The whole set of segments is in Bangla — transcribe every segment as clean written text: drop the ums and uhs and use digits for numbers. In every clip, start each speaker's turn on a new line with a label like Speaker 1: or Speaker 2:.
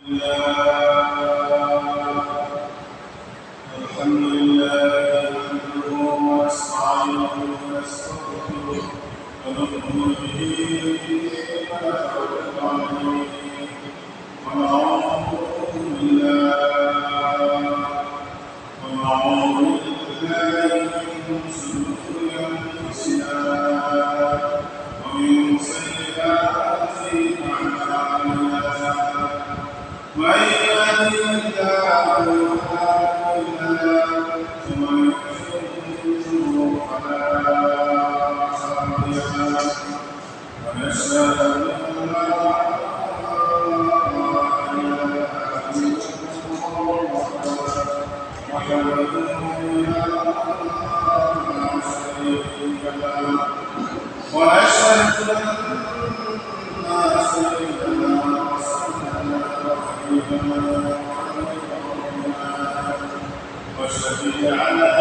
Speaker 1: الحمد لله نحمده ونستعينه ونستغفره ونؤمن به ونتوكل عليه ونعوذ بالله من شرور انفسنا ومن سيئات اعمالنا من يهده الله فلا مضل له ومن يضلل فلا هادي له ونشهد ان لا اله الا الله وحده لا شريك له ونشهد ان سيدنا وشفيعنا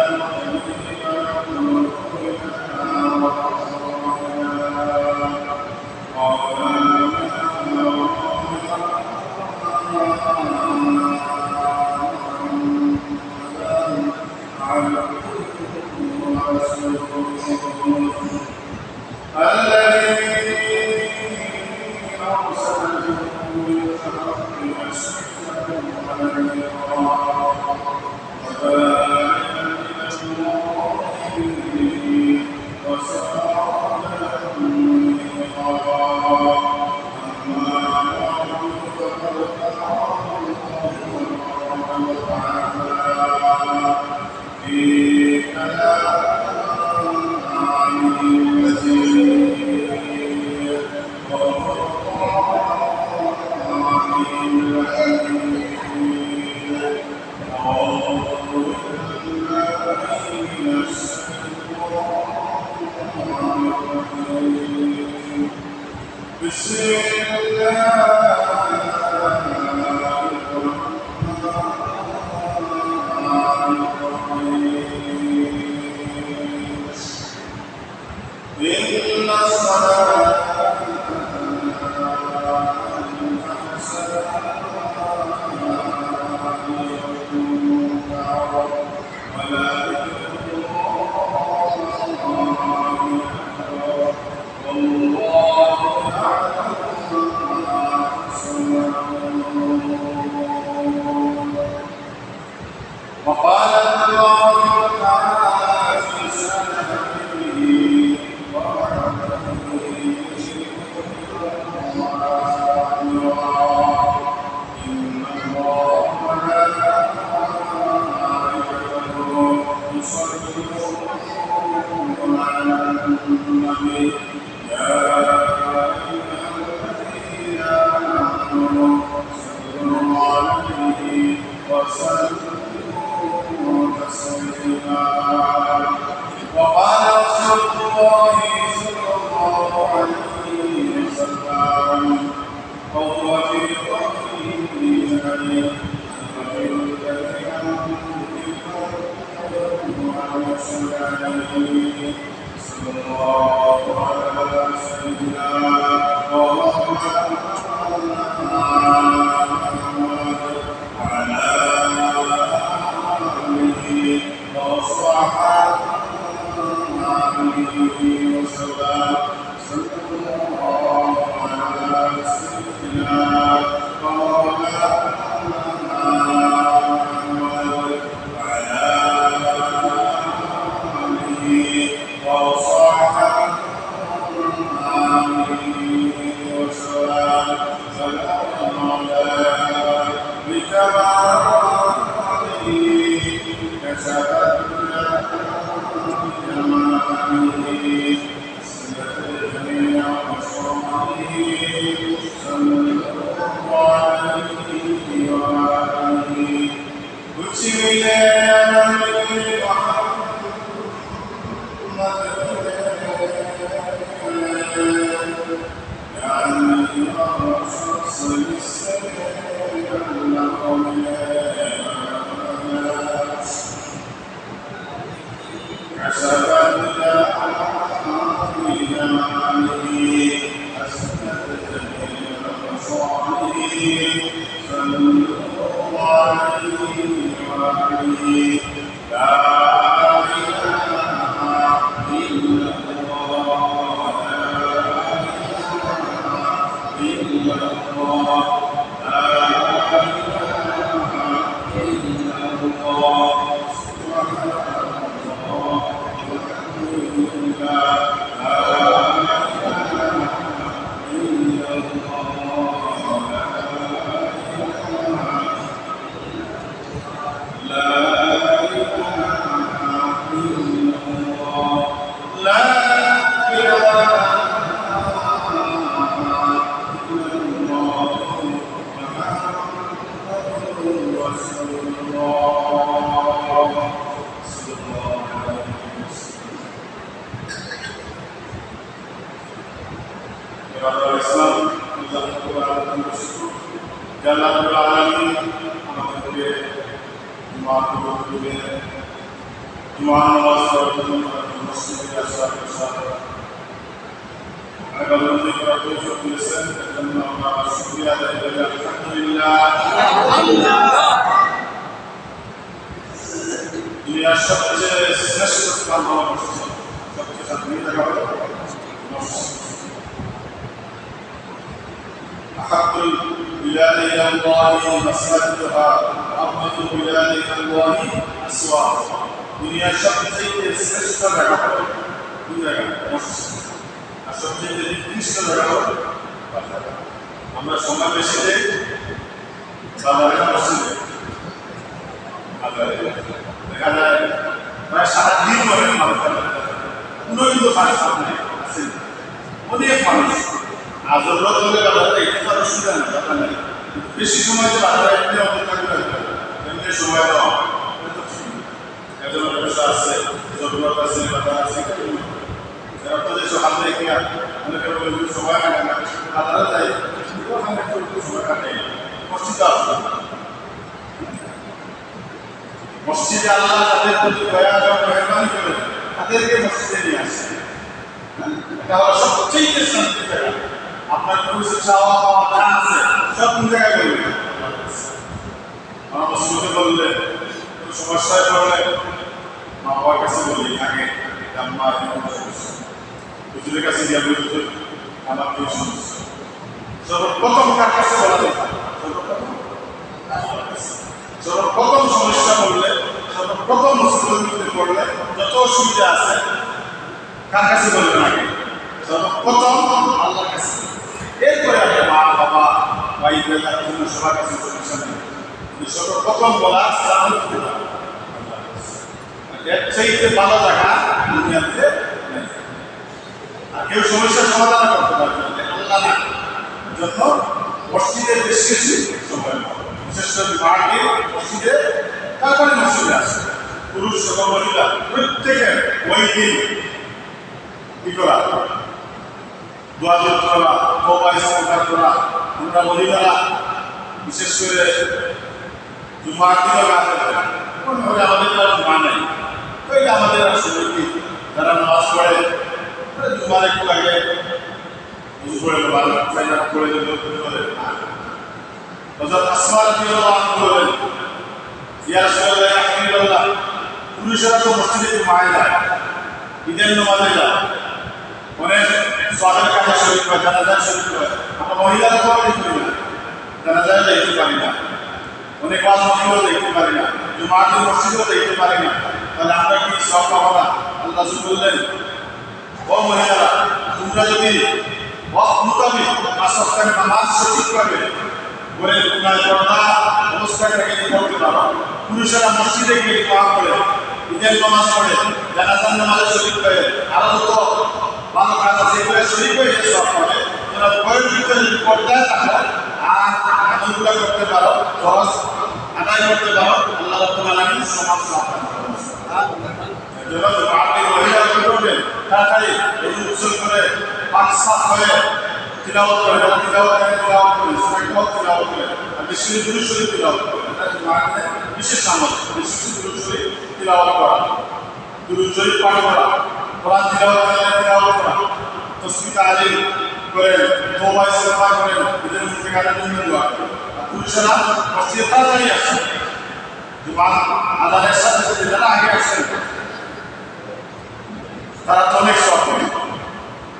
Speaker 2: দুনিয়ার সবচেয়ে শ্রেষ্ঠ স্থান হল মসজিদ। সবচেয়ে স্বাধীন জায়গা হল মসজিদ। আহাব্বুল বিলাদি ইলাল্লাহি মাসাজিদুহা আফদালুল বিলাদি ইলাল্লাহি আসওয়াকুহা। দুনিয়ার সবচেয়ে শ্রেষ্ঠ জায়গা হল দুই জায়গা মসজিদ, আর সবচেয়ে নিকৃষ্ট জায়গা হল বাজার। আমরা সময় বেশি দেই বাজারে, মসজিদে। দেখা যায় প্রায় সারাদিন ধরে মানুষ কিন্তু সামনে আছে অনেক মানুষ। আর জরুরত হলে বাজারে একটু অসুবিধা নেই, দরকার নেই। বেশি সময় তো বাজারে একটু অপেক্ষা করে এমনি সময় দেওয়া একজন ব্যবসা আছে, জরুরত আছে, বাজার আছে, এরা তো যেসব হাত রেখে অনেকের সময় কাটে না, বাজারে যাই সময় কাটে। মসজিদে আসবে, মসজিদে আল্লাহ তাদের প্রতি দয়া এবং মেহরবানি করে তাদেরকে মসজিদে নিয়ে আসে। এটা হলো সবচেয়ে শান্তি জায়গা। আপনার কিছু চাওয়া পাওয়া যা আছে সব কোন জায়গায় বলবেন? আমার মসজিদে বললে সমস্যায় পড়লে মা বাবার কাছে বলি, আগে আম্মা হুজুরের কাছে গিয়ে হুজুর আমার কি সমস্যা, সর্বপ্রথম কার কাছে বলা যায়? সর্বপ্রথম সমস্যা বললে, সর্বপ্রথম মুসলিমদের পড়লে যত অসুবিধা আছে কার কাছে বলবেন? আগে সর্বপ্রথম আল্লাহর কাছে। এরপরে আপনি মা বাবা ভাই বেলার জন্য সবার কাছে সমস্যা নেই, কিন্তু সর্বপ্রথম বলা এর চাইতে ভালো জায়গা দুনিয়াতে নেই। আর কেউ সমস্যার সমাধান করতে পারবে না আল্লাহ না, যত মসজিদের বেশি বেশি সময়, বিশেষ করে মাকে মসজিদে, তারপরে মসজিদে আসে। পুরুষ এবং মহিলা প্রত্যেকের ওই দিন কি করা, দোয়া করা, তওবা ইস্তেগফার করা। আমরা মহিলারা বিশেষ করে জুমার দিনে মনে হয় আমাদের তো জুমা নেই, ওইটা আমাদের আসলে কি যারা নামাজ পড়ে জুমার একটু আগে করে করে দিল করে হযরত আসমা রাদিয়াল্লাহু আনহা বলেন, ইয়া রাসূলুল্লাহ ইয়া হাবিবাল্লাহ, পুরুষেরা তো মসজিদে জুমায় যায়, ঈদের নামাজে যায়, অনেক সাহাবের কাছে শরীক হয়, জানাজায় শরীক হয়। আমরা মহিলারা তো দেখতে পারি না, জানাজায় দেখতে পারি না, অনেক ওয়াজ মাহফিলও দেখতে পারি না, জুমার দিন মসজিদেও দেখতে পারি না। তাহলে আমরা কি সব পাবো না? আল্লাহ বললেন, ও মহিলারা, তোমরা যদি ওয়াক্ত মোতাবেক পাঁচ ওয়াক্তের নামাজ সঠিকভাবে করে তোমার পর্দা অবস্থাটাকে করতে পারো, পুরুষেরা মসজিদে গিয়ে দোয়া করে, ঈদের নামাজ পড়ে, জানাজার নামাজে শরীক হয়ে, আরো তো ভালো কাজ আছে এগুলো শরীক হয়ে সব করে, তোমরা ঘরের ভিতরে যদি পর্দায় থাকো আর আমলগুলো করতে পারো, খরচ আদায় করতে পারো, আল্লাহ রাব্বুল আলামিন সমাজ সাফা করবেন। এজন্য আপনি মহিলারা কি করবেন? তাড়াতাড়ি এই উৎসব করে পাক সাফ হয়ে তিলাওয়াত করে, তিলাওয়াত করে, তিলাওয়াত করে, আর বেশি দুরূদ শরীফ তিলাওয়াত করে। এটা মানে বিশেষ আমল, বেশি দুরূদ শরীফ তিলাওয়াত করা, দুরূদ শরীফ পাঠ করা, কোরআন তিলাওয়াত করা, তাসবিহ তাহলিল করে, তওবা ইস্তেগফার করে, এদের মুখে গানের জন্য দোয়া করে। পুরুষেরা মসজিদে তাড়াতাড়ি আসে, জুমার আজানের সাথে সাথে যারা আগে আসেন তারা তো অনেক সব করে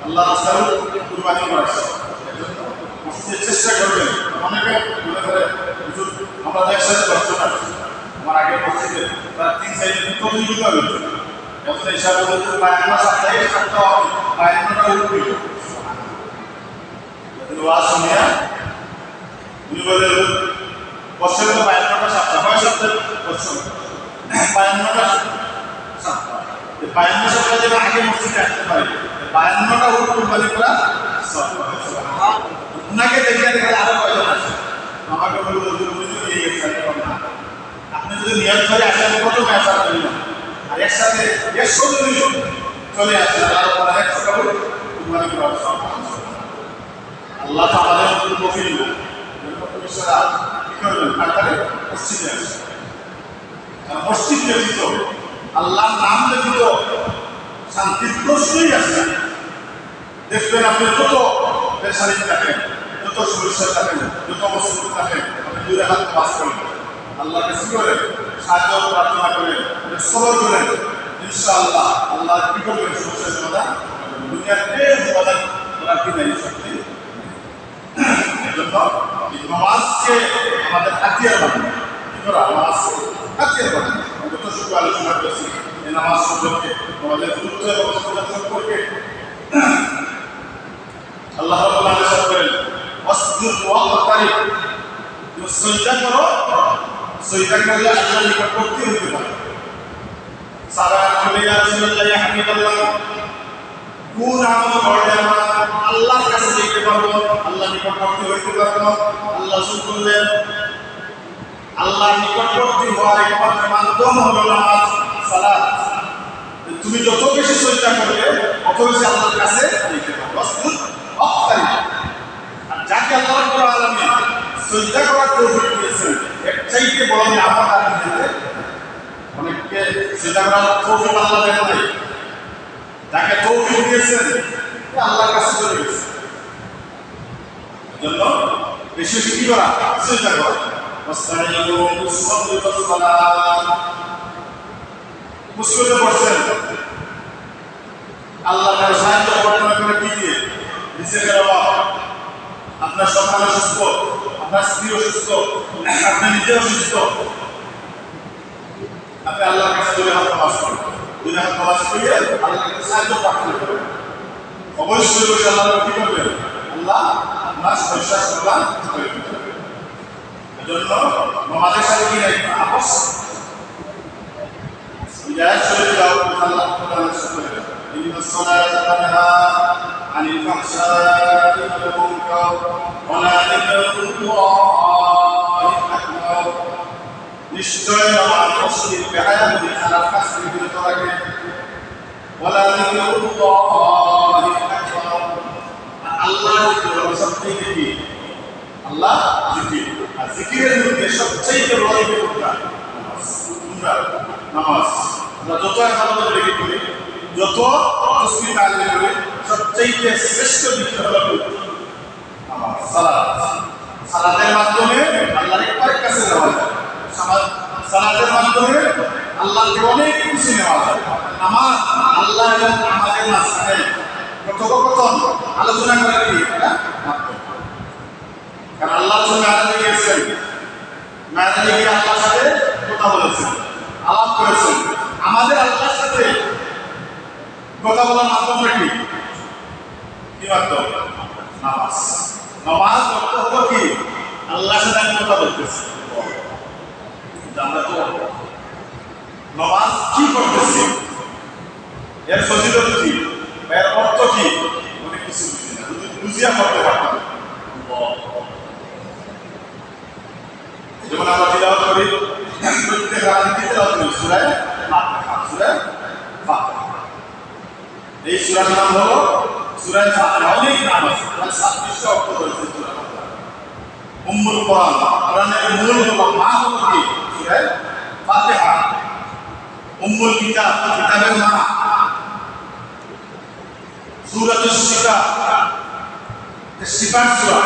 Speaker 2: আল্লাহ রাস্তাও কুরবানি করেছে। মসজিদের চেষ্টা করবেন। অনেকে মনে করে হুজুর আমরা একসাথে 10 জন আসছি, আমার আগে মসজিদে তারা 3-4 দিন প্রতিযোগিতা হয়েছে, এখন হিসাবে বলতে বায়ান্নটা সপ্তাহে 7টা হবে, 52টা উঠবে। ওয়াজ শুনিয়া উনি বলে বছরে তো 52টা সপ্তাহ হয়, সপ্তাহে বছর 52টা সপ্তাহ, 52 সপ্তাহে যেন আগে মসজিদে আসতে পারে, 52টা উঠ কুরবানি করা ওনাকে দেখে দেখে আরো কয়জন আসে। আমাকে বলবো নিয়ে গেছে, আপনি যদি নিয়ত করে আসেন কত ব্যবহার করি না, আর একসাথে 100 জন চলে আসে, আরো 100টা উঠ কুরবানি করা। আল্লাহ তো আমাদের মধ্যে কফিল না, পুরুষেরা কি করবেন তাড়াতাড়ি মসজিদে আসে। মসজিদ ব্যতীত আল্লাহর নাম ব্যতীত শান্তির প্রশ্নই আসে। দেখবেন আপনি যত পেশারি থাকেন, যত সমস্যা থাকেন, যত অবস্থা থাকেন, আপনি 2 হাত পাস করেন, আল্লাহকে কি করেন সাহায্য প্রার্থনা করেন, সবর করেন, ইনশাআল্লাহ আল্লাহ কি করবেন সমস্যার সমাধান। দুনিয়ার সমাধান করার কি নাই শক্তি। এজন্য নামাজকে আমাদের হাতিয়ার বানানো, কি করা নামাজকে হাতিয়ার বানানো। যত শুধু আলোচনা করেছি এই নামাজ সম্পর্কে, আমাদের গুরুত্ব এবং সম্পর্কে আল্লাহ রাব্বুল আলামিন সাথ করেন ওয়াসজুদ ওয়াক্তারিব, তুমি সিজদা করো, সিজদা করলে আল্লাহর নিকটবর্তী হতে পারো। সালাত করে ইয়া রাসূলুল্লাহ হামিদাল্লাহ, কোন আমল করলে আমরা আল্লাহর কাছে যেতে পারবো, আল্লাহর নিকটবর্তী হতে পারবো। আল্লাহ রাসূল বললেন আল্লাহর নিকটবর্তী হওয়ার একমাত্র মাধ্যম হলো নামাজ, সালাত। তুমি যত বেশি সিজদা করবে তত বেশি আল্লাহর কাছে যেতে পারবে। ওয়াসজুদ ওয়াক্তারিব, আর যাকে আল্লাহ রাব্বুল আলামিন সিজদা করার তৌফিক দিয়েছেন, এর চাইতে বড় নিয়ামত আর কি দিতে। অনেককে সিজদা করার তৌফিক আল্লাহ দেন নাই, যাকে তৌফিক দিয়েছেন সে আল্লাহর কাছে চলে গেছে। এজন্য বেশি বেশি কি করা, সিজদা করা। ওয়াসতাঈনু বিস-সাবরি ওয়াস-সালাত, মুশকিলে পড়ছেন, আল্লাহর কাছে সাহায্য প্রার্থনা করে কি দিয়ে, রিজিকের অভাব, আপনার সন্তান অসুস্থ, আপনার স্ত্রী অসুস্থ, আপনি নিজে অসুস্থ, আপনি আল্লাহর কাছে 2 হাত নামাজ পড়েন, 2 হাত নামাজ পড়ে আল্লাহর কাছে সাহায্য প্রার্থনা করেন। অবশ্যই অবশ্যই আল্লাহ কি করবেন, আল্লাহ আপনার সমস্যার সমাধান করে দেবেন। এজন্য নামাজের সাথে কি রাখবেন, আপস বিদায় চলে যাও আল্লাহ কোরআনের সাথে। ইন্নাস সালাতা তানহা আনিল ফাহশাই ওয়াল মুনকার ওয়া লাযিকরুল্লাহি আকবার, নিশ্চয় নামাজ মসজিদে হায়াতে খারাপ কাজ থেকে বিরত রাখে। ওয়া লাযিকরুল্লাহি আকবার, আল্লাহ জিকির সবচেয়ে কি, আল্লাহ জিকির, আর জিকিরের মধ্যে সবচেয়ে বড় কোনটা, নামাজ। আমরা যত ইবাদত করি, যত তাসবিহ তাহলিল করি, সবচেয়ে শ্রেষ্ঠ জিকির হলো নামাজ, সালাত। সালাতের মাধ্যমে আল্লাহর একবারের কাছে যাওয়া যায়, সালাতের মাধ্যমে আল্লাহকে অনেক কিছু নেওয়া যায়। নামাজ আল্লাহ এবং আমাদের মাঝখানে কথোপকথন আলোচনা করে কি এটা মাধ্যম। কারণ আল্লাহর সঙ্গে মেরাজে গিয়েছেন, মেরাজে গিয়ে আল্লাহর সাথে কথা বলেছেন, আলাপ করেছেন। আমাদের আল্লাহর সাথে কথা বলার মাধ্যমটা কি মাধ্যম, নামাজ। নামাজ অর্থ হলো কি, আল্লাহর সাথে আমি কথা বলতেছি। আমরা তো নামাজ কি করতেছি, এর ফজিলত কি, এর অর্থ কি, অনেক কিছু বুঝি না, যদি বুঝিয়া করতে পারতাম। যেমন আমরা তিলাওয়াত করি, প্রত্যেক রাতে তিলাওয়াত করি সূরা ফাতিহা, সূরা ফাতিহা। এই সূরার নাম হলো সূরা ফাতিহা। অনেক নাম আছে, প্রায় 27টা অর্থ রয়েছে সূরা ফাতিহা। উম্মুল কোরআন, কোরআনের মূল হলো, মা হলো কি, সূরা ফাতিহা। উম্মুল কিতাব, কিতাবের মা। সূরাতুশ শিফা, শিফার সূরা।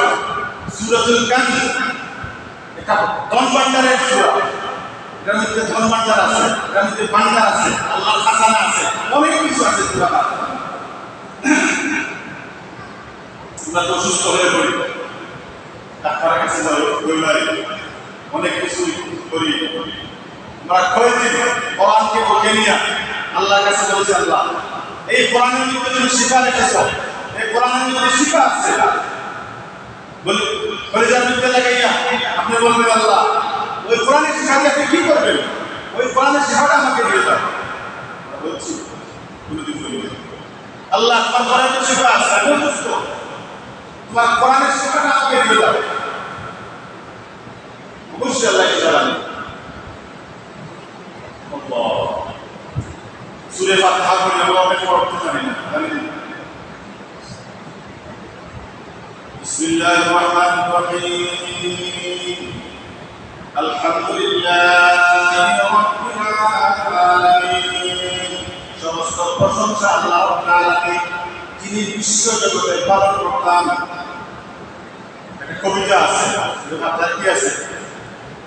Speaker 2: সূরাতুল কাহফ, একটা ধন ভান্ডারের সূরা, এটার মধ্যে ধন ভান্ডার আছে, এটার মধ্যে ভান্ডার আছে, আল্লাহর খাজানা আছে, অনেক কিছু আছে সূরা বাকারা। আমরা তো অসুস্থ হয়ে পড়ি, ডাক্তারের কাছে যাই, অনেক কিছু করি, আমরা ক্ষয় দিই। কোরআনকে বুকে নিয়ে আল্লাহর কাছে বলছি, আল্লাহ এই কোরআনের মধ্যে তুমি শিক্ষা রেখেছ, এই কোরআনের মধ্যে শিক্ষা আছে, বলি কলেজের মধ্যে লাগাইয়া আপনি বলবেন আল্লাহ ওই কোরআনের শিক্ষাকে আপনি কি করবেন, ওই কোরআনের শিক্ষাটা আমাকে দিয়ে দাও। বলছি কোনোদিন বলি আল্লাহ তোমার কোরআনের শিক্ষা আছে, আমি বুঝত তোমার কোরআনের শিক্ষাটা আমাকে দিয়ে দাও। অবশ্যই আল্লাহ জানেন। সূরা ফাতিহা পড়ে আমরা অনেক পড়তে জানি না, জানি না। বিসমিল্লাহির রহমানির রহিম, আলহামদুলিল্লাহি রাব্বিল আলামিন। সমস্ত প্রশংসা আল্লাহ তাআলাকে, যিনি বিশ্ব জগতের পালন কর্তা। একটা কবিতা আছে, আপনার কি আছে?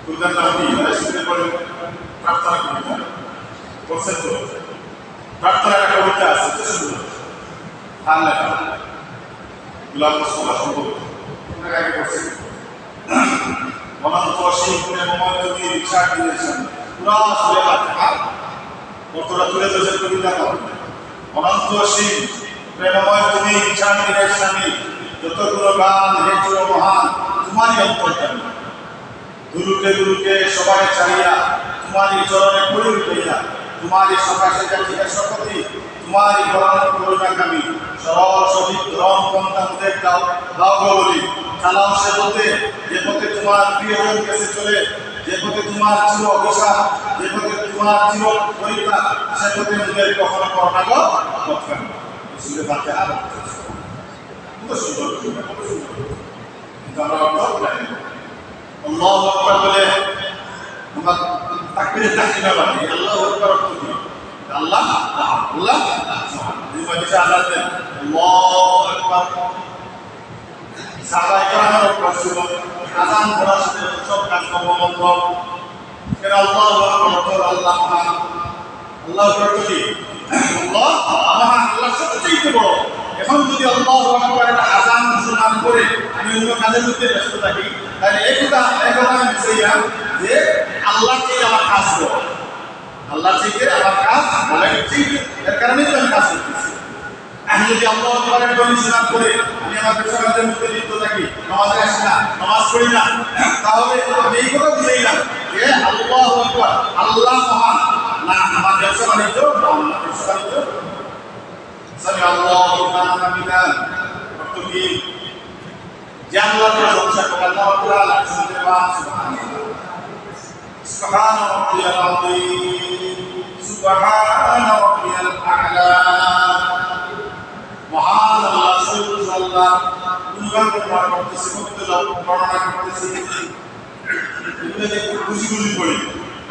Speaker 2: কবিতার নাম কি? শুনে পড়েন, প্রার্থনা কবিতা বলছেন তো? প্রার্থনার একটা কবিতা আছে, আর লেখা গুলাম মুস্তফা সম্ভব আগে করছেন। অনন্ত অসীম প্রেমময় তুমি রিক্সা কিনেছেন, পুরা সুরে ফাতিহা অর্থটা তুলে ধরেছেন কবিতা। অনন্ত অসীম প্রেমময় তুমি রিক্সা কিনেছেন, যতগুলো গান হেঁচুর মহান তোমারই অন্তর্জামী। গুরুকে গুরুকে সবাই চাইয়া তোমারই চরণে পড়ে উঠাইয়া, তোমারই সকাশে যাচ্ছিয়া শপথি, তোমারই গরণের করুণাকামী। সরল সঠিক ধর্ম পন্থা মুদের দাও দাও বলি, চালাও সে পথে যে পথে তোমার প্রিয়জন কাছে চলে, যে পথে তোমার চির অভিশাপ, যে পথে তোমার চির পরীক্ষা, সে পথে মুদের কখনো করোনা গো পথখান। সুরে ফাতিহা কত সুন্দর, কিন্তু আমরা অর্থ জানি না। আল্লাহু আকবার বলে আমরা তাকবীরে তাহমিদ বলি, আল্লাহু আকবার অর্থ কি? আল্লাহ আল্লাহ এই মধ্যে আল্লাহ দেন আল্লাহু আকবার। সাহাবায়ে কেরামের অভ্যাস ছিল আযান পড়ার সাথে সব কাজকর্ম বন্ধ, কেন আল্লাহু আকবার, আল্লাহ মহান। আল্লাহু আকবার কি? আল্লাহ মহান, আল্লাহ সবচেয়ে বড়। এখন যদি আল্লাহু আকবার একটা আযান শোনার পরে আমি অন্য কাজের মধ্যে ব্যস্ত থাকি, তাহলে একদা আমি বুঝাইলাম যে আল্লাহ থেকে আমার কাজ করো, আল্লাহ থেকে আমার কাজ বলে ঠিক, এর কারণেই তো আমি কাজ করতেছি। আমি যদি আল্লাহু আকবারের ধ্বনি শোনার পরে আমি আমার ব্যবসা কাজের মধ্যে লিপ্ত থাকি, নামাজে আসি না, নামাজ পড়ি না, তাহলে আমি এই কথা বুঝাইলাম যে আল্লাহু আকবার আল্লাহ মহান না, আমার ব্যবসা বাণিজ্য না, ব্যবসা বাণিজ্য সামি আল্লাহু হামিদান অর্থ কি? যে আল্লাহর প্রশংসা করে, আল্লাহ তাআলা শুনতে পান। সুবহান রাব্বিয়াল আযীম, সুবহান রাব্বিয়াল আ'লা। মহান আল্লাহ, সর্বোচ্চ আল্লাহ, গুণগান করতেছি, বর্ণনা করতেছি, এগুলো একটু খুশি খুশি করি,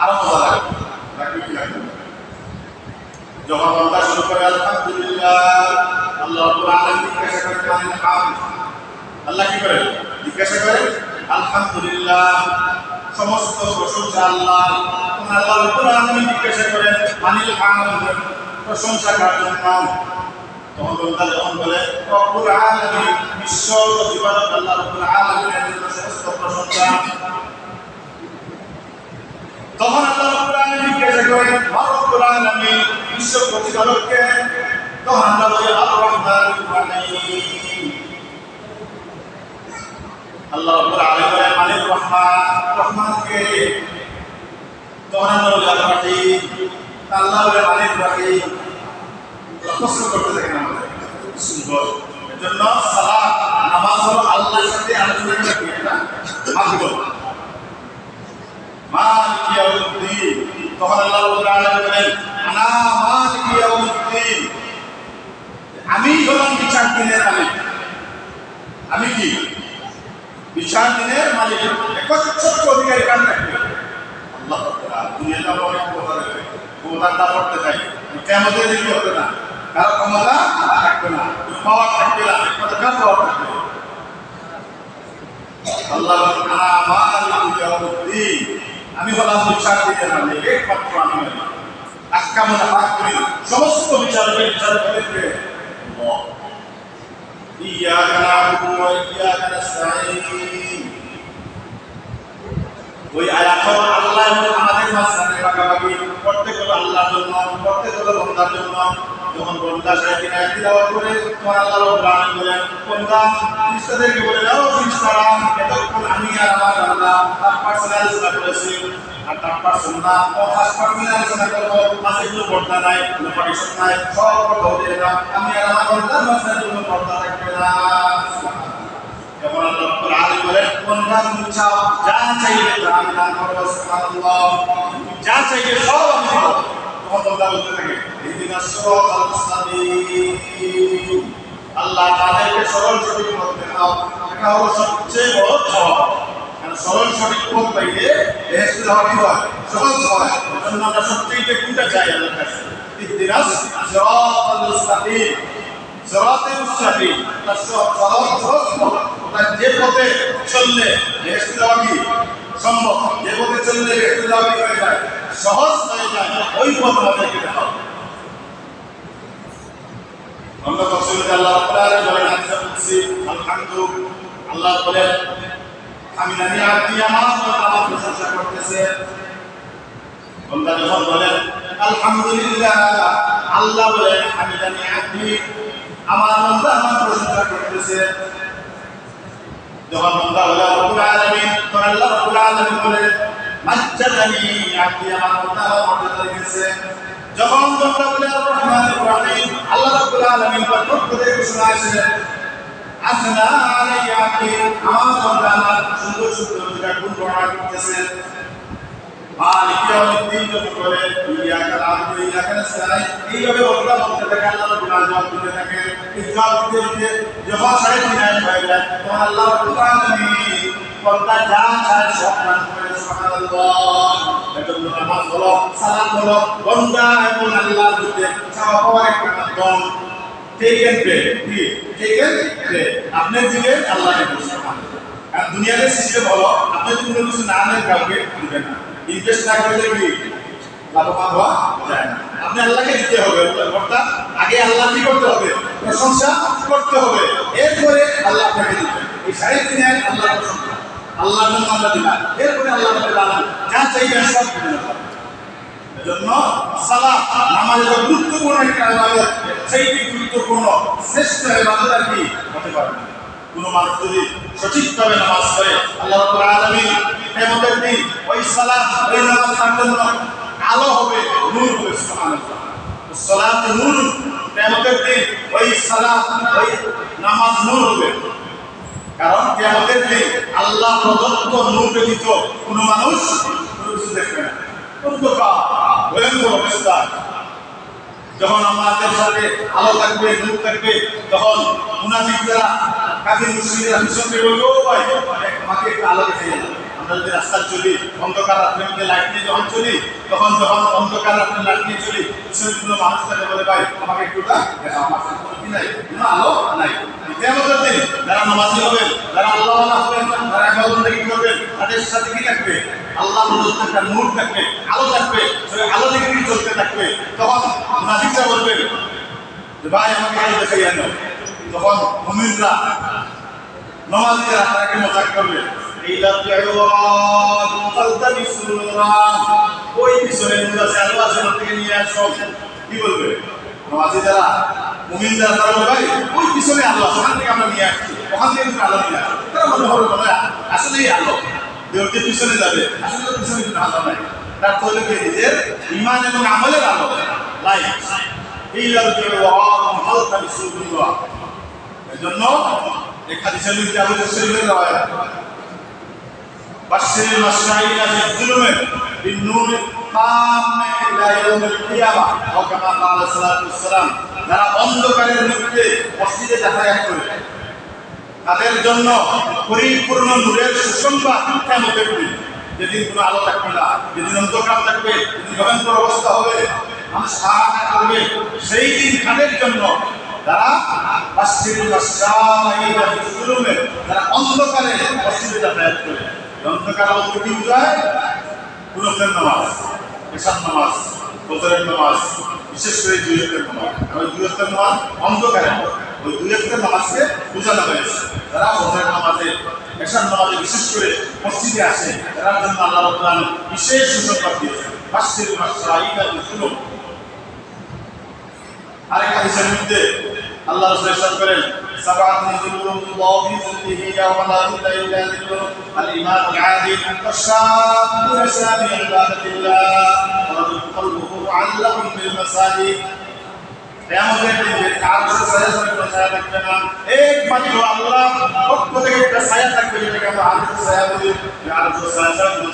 Speaker 2: আরো মজা লাগে, কি লাগে? যখন আমরা শুরু করে আলহামদুলিল্লাহ, আল্লাহ রাব্বুল আলামিন জিজ্ঞাসা করেন মানিল হামদ। আল্লাহ কি করেন? জিজ্ঞাসা করেন আলহামদুলিল্লাহ, সমস্ত প্রশংসা আল্লাহ। আল্লাহ রাব্বুল আলামিন জিজ্ঞাসা করেন মানিল হামদ, প্রশংসা কার জন্য? তখন বান্দা যখন বলে রব্বুল আলামিন, বিশ্ব প্রতিপালক আল্লাহ রাব্বুল আলামিনের জন্য সমস্ত প্রশংসা, তখন আল্লাহ রাব্বুল আলামিন জিজ্ঞাসা করেন রব্বুল আলামিন, বিশ্ব প্রতিপালককে? তখন আল্লাহ বলে আর রহমানির রহিম। আল্লাহ রাব্বুল আলামিনের মালিক রহমান, রহমানকে? তখন আল্লাহ বলে আর রহিম, আল্লাহ বলে মালিক রহিম। প্রশ্ন করতে থাকেন আমাদের, সুন্দর। এজন্য সালাত নামাজ হলো আল্লাহর সাথে আলোচনা করা, কি এটা মাধ্যম। মালিক ইয়াউমিদ্দিন, তখন আল্লাহ রাব্বুল আলামিন বলেন আনা মালিক ইয়াউমিদ্দিন, আমি হলাম বিচার দিনের মালিক। আমি কি? বিচার দিনের মালিক। একচ্ছত্র অধিকারী কার থাকবে? আল্লাহ তাআলা। দুনিয়াতে আমরা অনেক ক্ষমতার দাম করতে চাই, কিয়ামতের দিন করতে না, কারো ক্ষমতা থাকবে না, পাওয়ার থাকবে না, কার পাওয়ার থাকবে? আল্লাহ বলেন আনা মালিকু ইয়াউমিদ্দিন, আমি হলাম বিচার দিতে মালিক, একমাত্র আমি মালিক। আহকামুল হাকিমিন, সমস্ত বিচারকের বিচারকদেরকে আল্লাহ। ইয়াকা না'বুদু ওয়া ইয়াকা নাস্তাঈন, ওই আয়াত আল্লাহ এবং আমাদের মাঝখানে ভাগাভাগি করতে হলো আল্লাহর জন্য, করতে হলো বান্দার জন্য। যখন বান্দা সেই আয়াত তিলাওয়াত করে তখন আল্লাহ রাব্বুল আলামিন বলেন, বান্দা ফেরেশতাদেরকে বলে দাও, ফেরেশতারা এতক্ষণ আমি আর আমার বান্দা তার পার্সোনাল আলোচনা করেছি, আর তার পার্সোনাল না ও খাস পার্সোনাল আলোচনা করবো, মাঝে কোনো পর্দা নাই, কোনো পার্টিশন নাই, সব পর্দা হয়ে না, আমি আর আমার বান্দার মাঝখানে কোনো পর্দা থাকবে না। যখন আল্লাহ রাব্বুল আলামিন বলেন, বান্দা তুমি চাও, যা চাইবে তা আমি দান করব, সুবহানাল্লাহ, যা চাইবে সব আমি দেব। তখন বান্দা বলতে থাকে, ইহদিনাস সিরাতাল মুস্তাকিম, আল্লাহ তাদেরকে সরল সঠিক পথ দেখাও। এটা হলো সবচেয়ে বড় সওয়াব, কারণ সরল সঠিক পথ পাইলে বেহেশতে যাওয়া কি হয়, সহজ হয়। এজন্য আমরা সবচেয়ে কোনটা চাই আল্লাহর কাছে, ইহদিনাস সিরাতাল মুস্তাকিম, সিরাতাল মুস্তাকিম, তার সহজ পথ, যে পথে চললে বেহেশতে যাওয়া কি সম্ভব, যে পথে চললে বেহেশতে যাওয়া কি হয়ে যায়, সহজ হয়ে যায়, ওই পথ আমাদেরকে দেখাও। আমরা তফসিরে আল্লাহ রাব্বুল আলামিন বলেন, হাদিসে কুদসি, আল্লাহ বলেন, হামিদানি আব্দি, আমার প্রশংসা করতেছে। বান্দা যখন বলেন আলহামদুলিল্লাহ, আল্লাহ বলেন হামিদানি আব্দি, আমার বান্দা আমার প্রশংসা করতেছে। যখন বান্দা বলে রব্বুল আলামিন, তখন আল্লাহ রাব্বুল আলামিন বলেন মাজ্জাদানি আব্দি, আমার বান্দা আমার মর্যাদা রেখেছে। যখন বান্দা বলে আর রহমানির রহিম, আল্লাহ রাব্বুল আলামিন পক্ষ থেকে ঘোষণা আসে আসনা আলাইয়া আব্দি, আমার বান্দা আমার সুন্দর সুন্দর গুণ বর্ণনা করতেছে। মালিক ইয়াউমিদ্দিন যখন বলে ইয়াকা না'বুদু ওয়া ইয়াকা নাস্তাঈন, এইভাবে বান্দা বলতে থাকে, আল্লাহ রাব্বুল আলামিন জবাব দিতে থাকে। এই জবাব দিতে যখন 3.5 আয়াত হয়ে যায়, তখন আল্লাহ রাব্বুল আলামিন বান্দা যা চায় সব দান করে, সুবহানাল্লাহ। এজন্য নামাজ হলো, সালাত হলো বান্দা এবং আল্লাহর মধ্যে চাওয়া পাওয়ার একটা মাধ্যম। টেক এন্ড পে, কি টেক এন্ড পে, আপনি দিবেন, আল্লাহ দিবেন, সুবহানাল্লাহ। আর দুনিয়াতে সিস্টেম হলো, আপনি যদি কোনো কিছু না নেন কাউকে দিবেন না, ইনভেস্ট না করলে কি লাভবান হওয়া যায় না। আপনি আল্লাহকে দিতে হবে, অর্থাৎ আগে আল্লাহ কি করতে হবে, প্রশংসা করতে হবে, এরপরে আল্লাহ আপনাকে দিবেন। এই 3.5 আয়াত আল্লাহর প্রশংসা, আল্লাহর জন্য আমরা দিলাম, এরপরে আল্লাহ রাব্বুল আলামিন যা চাইবেন সব দিবেন। এজন্য সালাত, নামাজের গুরুত্বপূর্ণ একটা ইবাদত, সেই গুরুত্বপূর্ণ শ্রেষ্ঠ ইবাদত আর কি হতে পারে না। কোন মানুষ যদি সঠিকভাবে নামাজ পড়ে, আল্লাহ রাব্বুল আলামিন কিয়ামতের দিন ওই সালাত, ওই নামাজ তার জন্য আলো হবে, নূর হবে, সুবহানাল্লাহ। সালাত নূর, কিয়ামতের দিন ওই সালাত, ওই নামাজ নূর হবে। কারণ কিয়ামতের দিন আল্লাহ প্রদত্ত নূর ব্যতীত কোনো মানুষ কোনো কিছু দেখবে না, অন্ধকার ভয়ঙ্কর অবস্থা। যখন আমাদের সাথে আলো থাকবে, নূর থাকবে, তখন মুনাফিকরা, কাফির মুশরিকরা পিছনে বলবে, ও ভাই আমাকে একটু আলো দেখে যান। আমরা যদি রাস্তায় চলি, অন্ধকার রাত্রের মধ্যে লাইট নিয়ে যখন চলি, তখন যখন অন্ধকার রাত্রে লাইট নিয়ে চলি, পিছনে কোনো মানুষ থাকে বলে, ভাই আমাকে একটু দেখা, আমার কোনো কি নাই, কোনো আলো নাই। কিয়ামতের দিন যারা নামাজি হবেন, যারা আল্লাহওয়ালা হবেন, যারা ইবাদতবন্দেগী করবেন, তাদের সাথে কি থাকবে, আল্লাহ প্রদত্ত একটা নূর থাকবে, আলো থাকবে, সেই আলো থেকে কি চলতে থাকবে। তখন মুনাফিকরা বলবে যে ভাই আমাকে আলো দেখাইয়া দাও। তখন মুমিনরা, নামাজীরা তাকে মজাক করবে, ওই পিছনে নূর আছে, আলো আছে, ওখান থেকে নিয়ে আসো। কি বলবে নামাজি যারা, মুমিন যারা, তারা বলবে ভাই ওই পিছনে আলো আছে, ওখান থেকে আমরা নিয়ে আসছি, ওখান থেকে তুমি আলো নিয়ে আসো। তারা মনে হবে আসলেই আলো, দেহকে পিছনে যাবে, আসলে পিছনে কিন্তু আলো নাই। তার তো নিজের ঈমান এবং আমলের আলো লাইট। এজন্য এই হাদিসের মধ্যে আবু হুসাইনের রাওয়ায়াত, বাশশিরিল মাশাইয়িনা বিল-যুলুমি বিন-নূর তাম্মি ইলা ইয়াউমিল কিয়ামা, ও কামা ক্বালা সাল্লাল্লাহু আলাইহি ওয়াসাল্লাম, যারা অন্ধকারের মধ্যে মসজিদে যাতায়াত করে, তাদের জন্য পরিপূর্ণ নূরের সুসংবাদ কিয়ামতের দিন। যেদিন কোনো আলো থাকবে না, যেদিন অন্ধকার থাকবে, যেদিন ভয়ঙ্কর অবস্থা হবে, মানুষ হাহাকার করবে, সেই দিন তাদের জন্য যারা যারা অন্ধকারে মসজিদে যাতায়াত করে, অন্ধকার বলতে কি বোঝায়? পুরুষের নামাজ, এশার নামাজ, ফজরের নামাজ, বিশেষ করে দুই ওয়াক্তের নামাজ। ওই দুই ওয়াক্তের নামাজ অন্ধকারে, ওই দুই ওয়াক্তের নামাজকে বোঝানো হয়েছে। যারা ফজরের নামাজে, এশার নামাজে বিশেষ করে মসজিদে আসে, তার জন্য আল্লাহ রাব্বুল আলামিন বিশেষ সুসংবাদ দিয়েছেন। বাশশিরিল মাশায়িখা বিল আরেক হাদিসের মধ্যে আল্লাহ রাসূল ইরশাদ করেন, সাবআতুন যুল্লুল্লাহু ফি যিল্লিহি ইয়াওমা লা যিল্লা ইল্লা যিল্লুহু আল-ইমামুল আদিল ওয়াশ-শাবু ইয়াসআ ফি ইবাদাতিল্লাহ ওয়া রাজুলুন কলবুহু মুআল্লাকুন বিল মাসাজিদ। কিয়ামতের দিনে আরশের ছায়া থাকবে না, একমাত্র আল্লাহর পক্ষ থেকে একটা ছায়া থাকবে, যেটাকে আমরা আরশের ছায়া বলি। আরশের